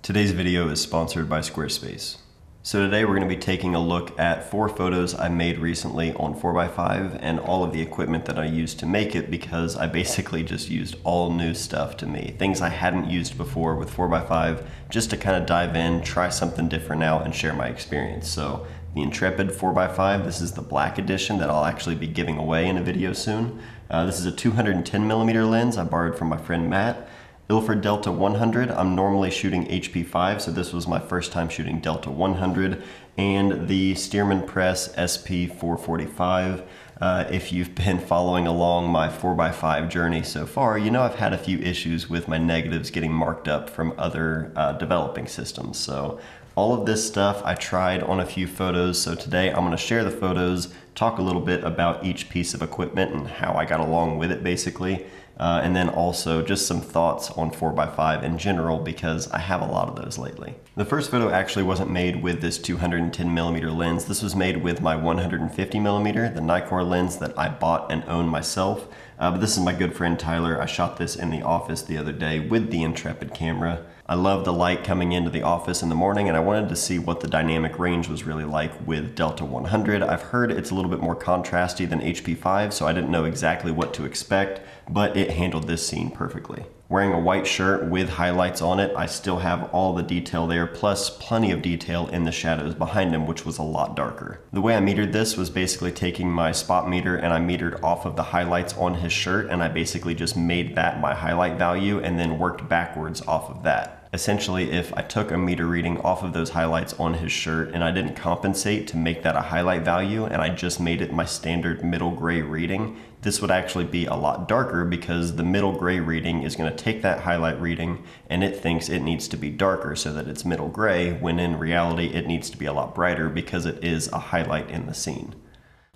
Today's video is sponsored by Squarespace. So today we're going to be taking a look at 4 photos I made recently on 4x5 and all of the equipment that I used to make it, because I basically just used all new stuff to me. Things I hadn't used before with 4x5, just to kind of dive in, try something different out, and share my experience. So the Intrepid 4x5, this is the black edition that I'll actually be giving away in a video soon. This is a 210mm lens I borrowed from my friend Matt. Ilford Delta 100, I'm normally shooting HP5, so this was my first time shooting Delta 100, and the Stearman Press SP445. If you've been following along my 4x5 journey so far, you know I've had a few issues with my negatives getting marked up from other developing systems. So all of this stuff I tried on a few photos, so today I'm going to share the photos, talk a little bit about each piece of equipment and how I got along with it basically. And then also just some thoughts on 4x5 in general, because I have a lot of those lately. The first photo actually wasn't made with this 210mm lens. This was made with my 150mm, the Nikkor lens that I bought and own myself. But this is my good friend Tyler. I shot this in the office the other day with the Intrepid camera. I love the light coming into the office in the morning, and I wanted to see what the dynamic range was really like with Delta 100. I've heard it's a little bit more contrasty than HP5, so I didn't know exactly what to expect, but it handled this scene perfectly. Wearing a white shirt with highlights on it, I still have all the detail there, plus plenty of detail in the shadows behind him, which was a lot darker. The way I metered this was basically taking my spot meter and I metered off of the highlights on his shirt, and I basically just made that my highlight value and then worked backwards off of that. Essentially, if I took a meter reading off of those highlights on his shirt and I didn't compensate to make that a highlight value and I just made it my standard middle gray reading, this would actually be a lot darker, because the middle gray reading is going to take that highlight reading and it thinks it needs to be darker so that it's middle gray, when in reality it needs to be a lot brighter because it is a highlight in the scene.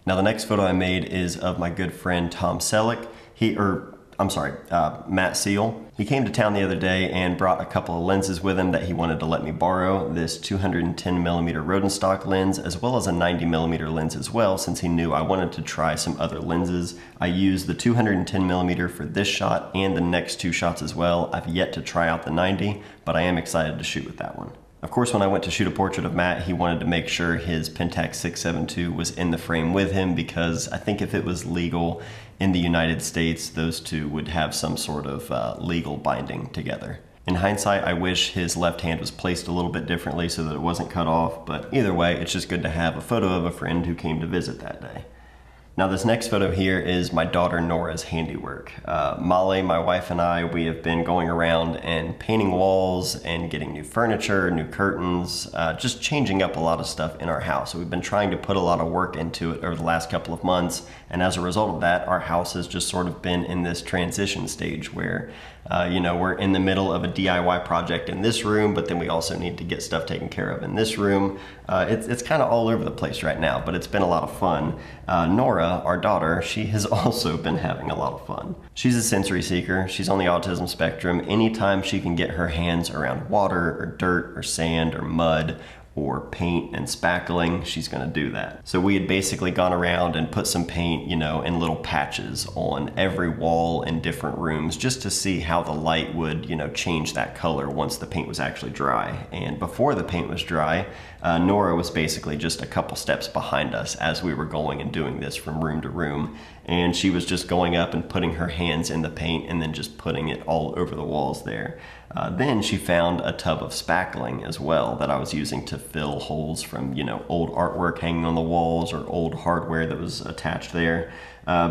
Now the next photo I made is of my good friend Tom Selleck. Matt Seal. He came to town the other day and brought a couple of lenses with him that he wanted to let me borrow. This 210mm Rodenstock lens, as well as a 90mm lens as well, since he knew I wanted to try some other lenses. I used the 210mm for this shot and the next 2 shots as well. I've yet to try out the 90, but I am excited to shoot with that one. Of course, when I went to shoot a portrait of Matt, he wanted to make sure his Pentax 672 was in the frame with him, because I think if it was legal in the United States, those two would have some sort of legal binding together. In hindsight, I wish his left hand was placed a little bit differently so that it wasn't cut off, but either way, it's just good to have a photo of a friend who came to visit that day. Now this next photo here is my daughter Nora's handiwork. Molly, my wife, and I, we have been going around and painting walls and getting new furniture, new curtains, just changing up a lot of stuff in our house. So we've been trying to put a lot of work into it over the last couple of months, and as a result of that, our house has just sort of been in this transition stage where we're in the middle of a DIY project in this room, but then we also need to get stuff taken care of in this room. It's kind of all over the place right now, but it's been a lot of fun. Nora, our daughter, she has also been having a lot of fun. She's a sensory seeker. She's on the autism spectrum. Anytime she can get her hands around water or dirt or sand or mud or paint and spackling, she's gonna do that. So we had basically gone around and put some paint, in little patches on every wall in different rooms, just to see how the light would, change that color once the paint was actually dry. And before the paint was dry, Nora was basically just a couple steps behind us as we were going and doing this from room to room. And she was just going up and putting her hands in the paint and then just putting it all over the walls there. Then she found a tub of spackling as well that I was using to fill holes from, old artwork hanging on the walls or old hardware that was attached there.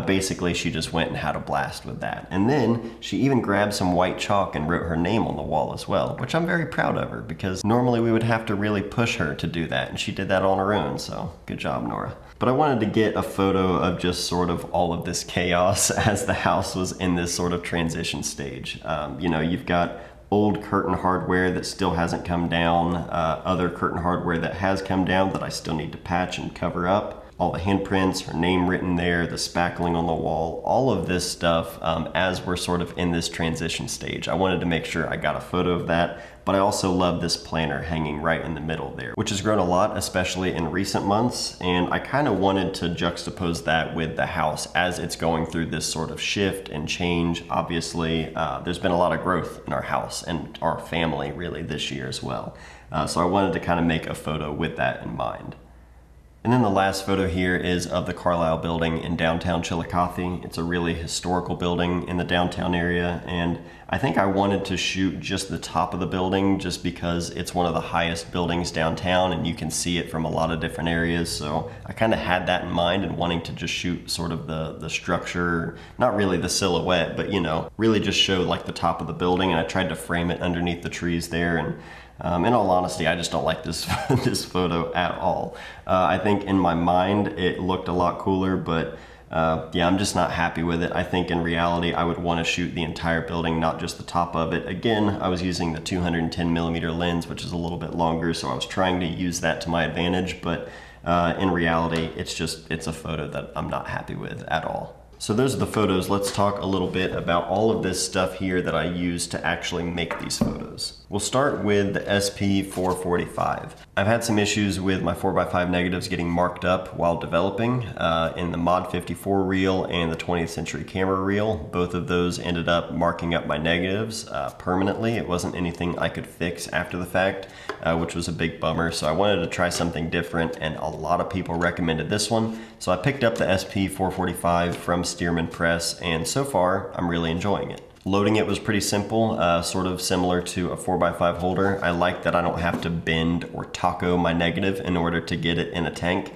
Basically, she just went and had a blast with that. And then she even grabbed some white chalk and wrote her name on the wall as well, which I'm very proud of her, because normally we would have to really push her to do that, and she did that on her own, so good job, Nora. But I wanted to get a photo of just sort of all of this chaos as the house was in this sort of transition stage. You've got old curtain hardware that still hasn't come down, other curtain hardware that has come down that I still need to patch and cover up. all the handprints, her name written there, the spackling on the wall, all of this stuff as we're sort of in this transition stage. I wanted to make sure I got a photo of that, but I also love this planner hanging right in the middle there, which has grown a lot, especially in recent months, and I kind of wanted to juxtapose that with the house as it's going through this sort of shift and change. Obviously, there's been a lot of growth in our house and our family really this year as well. So I wanted to kind of make a photo with that in mind. And then the last photo here is of the Carlisle building in downtown Chillicothe. It's a really historical building in the downtown area, and I think I wanted to shoot just the top of the building just because it's one of the highest buildings downtown and you can see it from a lot of different areas. So I kind of had that in mind and wanting to just shoot sort of the structure, not really the silhouette, but you know, really just show like the top of the building, and I tried to frame it underneath the trees there. And in all honesty, I just don't like this this photo at all. I think in my mind it looked a lot cooler, but yeah, I'm just not happy with it. I think in reality I would want to shoot the entire building, not just the top of it. Again, I was using the 210mm lens, which is a little bit longer, so I was trying to use that to my advantage, but in reality it's a photo that I'm not happy with at all. So those are the photos. Let's talk a little bit about all of this stuff here that I used to actually make these photos. We'll start with the SP445. I've had some issues with my 4x5 negatives getting marked up while developing in the Mod 54 reel and the 20th Century Camera reel. Both of those ended up marking up my negatives permanently. It wasn't anything I could fix after the fact, which was a big bummer. So I wanted to try something different, and a lot of people recommended this one. So I picked up the SP445 from Stearman Press, and so far I'm really enjoying it. Loading it was pretty simple, sort of similar to a 4x5 holder. I like that I don't have to bend or taco my negative in order to get it in a tank.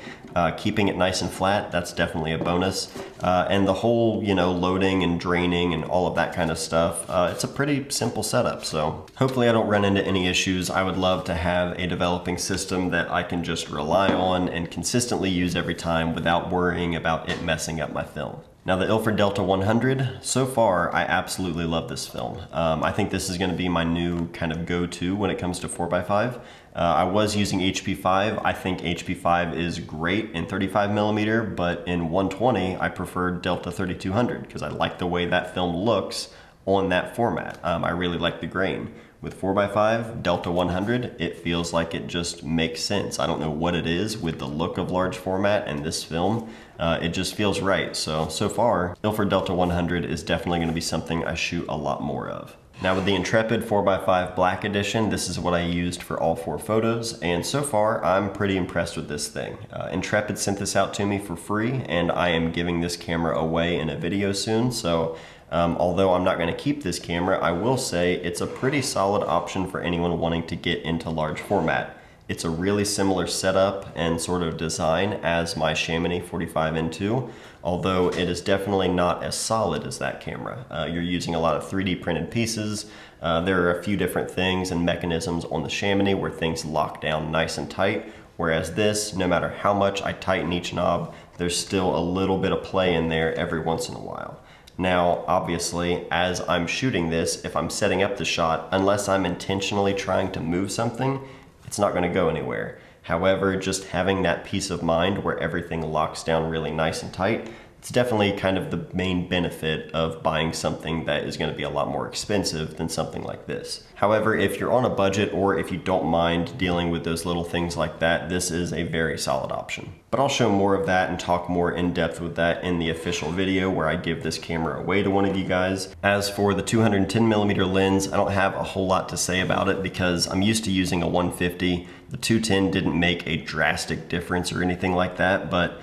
Keeping it nice and flat, that's definitely a bonus. And the whole, you know, loading and draining and all of that kind of stuff, it's a pretty simple setup. So hopefully I don't run into any issues. I would love to have a developing system that I can just rely on and consistently use every time without worrying about it messing up my film. Now the Ilford Delta 100, so far I absolutely love this film. I think this is going to be my new kind of go-to when it comes to 4x5. I was using HP5. I think HP5 is great in 35mm, but in 120 I prefer Delta 3200 because I like the way that film looks on that format. I really like the grain. With 4x5, Delta 100, it feels like it just makes sense. I don't know what it is with the look of large format and this film. It just feels right. So far, Ilford Delta 100 is definitely going to be something I shoot a lot more of. Now with the Intrepid 4x5 Black Edition, this is what I used for all 4 photos, and so far I'm pretty impressed with this thing. Intrepid sent this out to me for free, and I am giving this camera away in a video soon, so although I'm not going to keep this camera, I will say it's a pretty solid option for anyone wanting to get into large format. It's a really similar setup and sort of design as my Chamonix 45N2, although it is definitely not as solid as that camera. You're using a lot of 3D printed pieces. There are a few different things and mechanisms on the Chamonix where things lock down nice and tight, whereas this, no matter how much I tighten each knob, there's still a little bit of play in there every once in a while. Now, obviously, as I'm shooting this, if I'm setting up the shot, unless I'm intentionally trying to move something, it's not going to go anywhere. However, just having that peace of mind where everything locks down really nice and tight, it's definitely kind of the main benefit of buying something that is going to be a lot more expensive than something like this. However, if you're on a budget or if you don't mind dealing with those little things like that, this is a very solid option. But I'll show more of that and talk more in depth with that in the official video where I give this camera away to one of you guys. As for the 210mm lens, I don't have a whole lot to say about it because I'm used to using a 150. The 210 didn't make a drastic difference or anything like that, but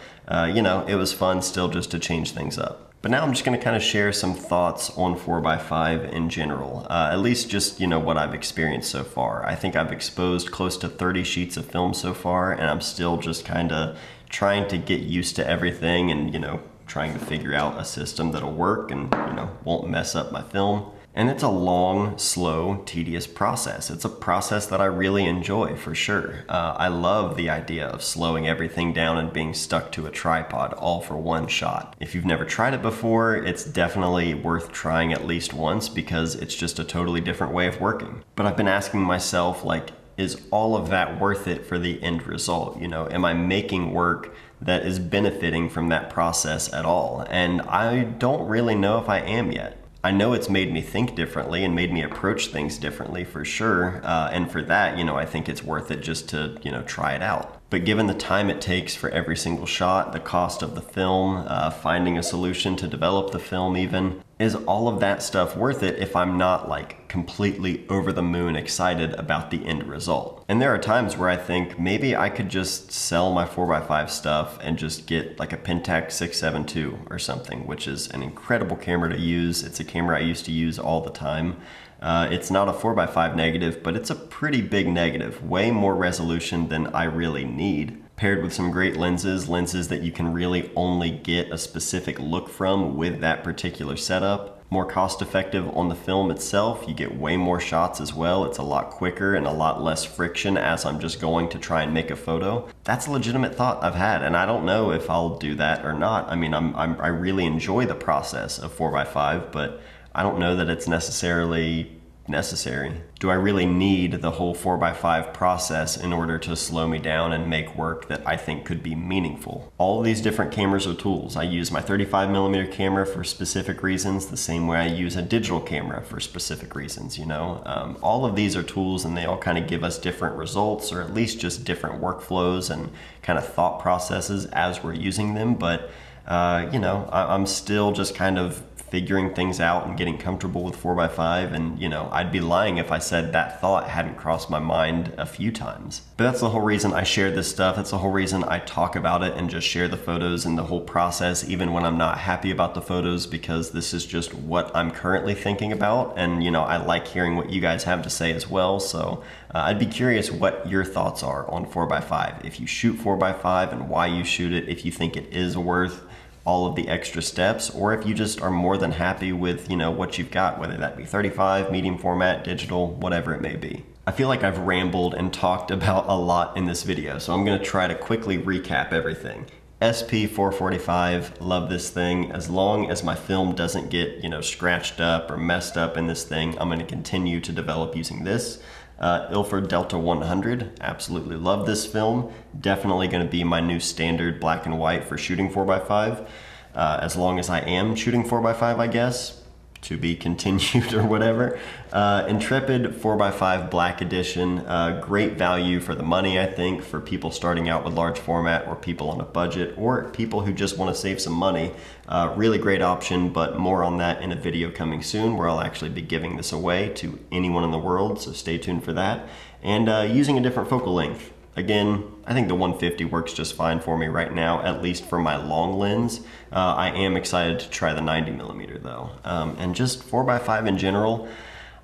you know, it was fun still just to change things up. But now I'm just going to kind of share some thoughts on 4x5 in general, at least just, you know, what I've experienced so far. I think I've exposed close to 30 sheets of film so far, and I'm still just kind of trying to get used to everything and, you know, trying to figure out a system that'll work and, you know, won't mess up my film. And it's a long, slow, tedious process. It's a process that I really enjoy, for sure. I love the idea of slowing everything down and being stuck to a tripod all for one shot. If you've never tried it before, it's definitely worth trying at least once because it's just a totally different way of working. But I've been asking myself, like, is all of that worth it for the end result? You know, am I making work that is benefiting from that process at all. And I don't really know if I am yet. I know it's made me think differently and made me approach things differently for sure. And for that, I think it's worth it just to, try it out. But given the time it takes for every single shot, the cost of the film, finding a solution to develop the film even, is all of that stuff worth it if I'm not like completely over the moon excited about the end result? And there are times where I think maybe I could just sell my 4x5 stuff and just get like a Pentax 672 or something, which is an incredible camera to use. It's a camera I used to use all the time. It's not a 4x5 negative, but it's a pretty big negative, way more resolution than I really need. Paired with some great lenses that you can really only get a specific look from with that particular setup. More cost effective on the film itself, you get way more shots as well. It's a lot quicker and a lot less friction as I'm just going to try and make a photo. That's a legitimate thought I've had, and I don't know if I'll do that or not. I mean, I really enjoy the process of 4x5, but I don't know that it's necessarily necessary. Do I really need the whole 4x5 process in order to slow me down and make work that I think could be meaningful? All of these different cameras are tools. I use my 35mm camera for specific reasons, the same way I use a digital camera for specific reasons, all of these are tools, and they all kind of give us different results, or at least just different workflows and kind of thought processes as we're using them. But I'm still just kind of figuring things out and getting comfortable with 4x5, and I'd be lying if I said that thought hadn't crossed my mind a few times. But that's the whole reason I share this stuff. That's the whole reason I talk about it and just share the photos and the whole process, even when I'm not happy about the photos, because this is just what I'm currently thinking about, and I like hearing what you guys have to say as well. So I'd be curious what your thoughts are on 4x5. If you shoot 4x5 and why you shoot it, if you think it is worth all of the extra steps, or if you just are more than happy with what you've got, whether that be 35, medium format, digital, whatever it may be. I feel like I've rambled and talked about a lot in this video, so I'm going to try to quickly recap everything. SP445, love this thing. As long as my film doesn't get scratched up or messed up in this thing, I'm going to continue to develop using this. Ilford Delta 100, absolutely love this film. Definitely going to be my new standard black and white for shooting 4x5. As long as I am shooting 4x5, I guess. To be continued or whatever. Intrepid 4x5 Black Edition, great value for the money, I think, for people starting out with large format, or people on a budget, or people who just want to save some money. Really great option, but more on that in a video coming soon, where I'll actually be giving this away to anyone in the world, so stay tuned for that. And using a different focal length. Again, I think the 150 works just fine for me right now, at least for my long lens. I am excited to try the 90mm though. And just 4x5 in general,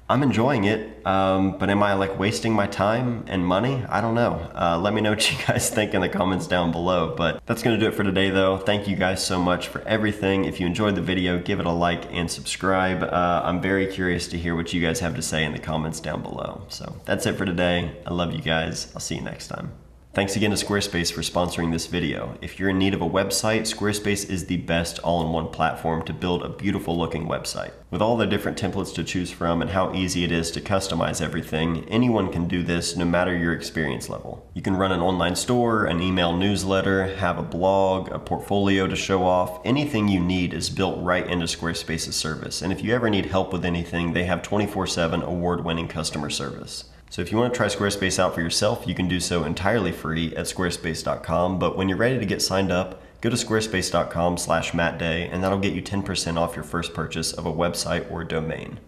I'm enjoying it, but am I like wasting my time and money? I don't know. Let me know what you guys think in the comments down below. But that's gonna do it for today though. Thank you guys so much for everything. If you enjoyed the video, give it a like and subscribe. I'm very curious to hear what you guys have to say in the comments down below. So that's it for today. I love you guys. I'll see you next time. Thanks again to Squarespace for sponsoring this video. If you're in need of a website, Squarespace is the best all-in-one platform to build a beautiful looking website. With all the different templates to choose from and how easy it is to customize everything, anyone can do this no matter your experience level. You can run an online store, an email newsletter, have a blog, a portfolio to show off. Anything you need is built right into Squarespace's service. And if you ever need help with anything, they have 24/7 award-winning customer service. So if you want to try Squarespace out for yourself, you can do so entirely free at squarespace.com. But when you're ready to get signed up, go to squarespace.com/mattday, and that'll get you 10% off your first purchase of a website or domain.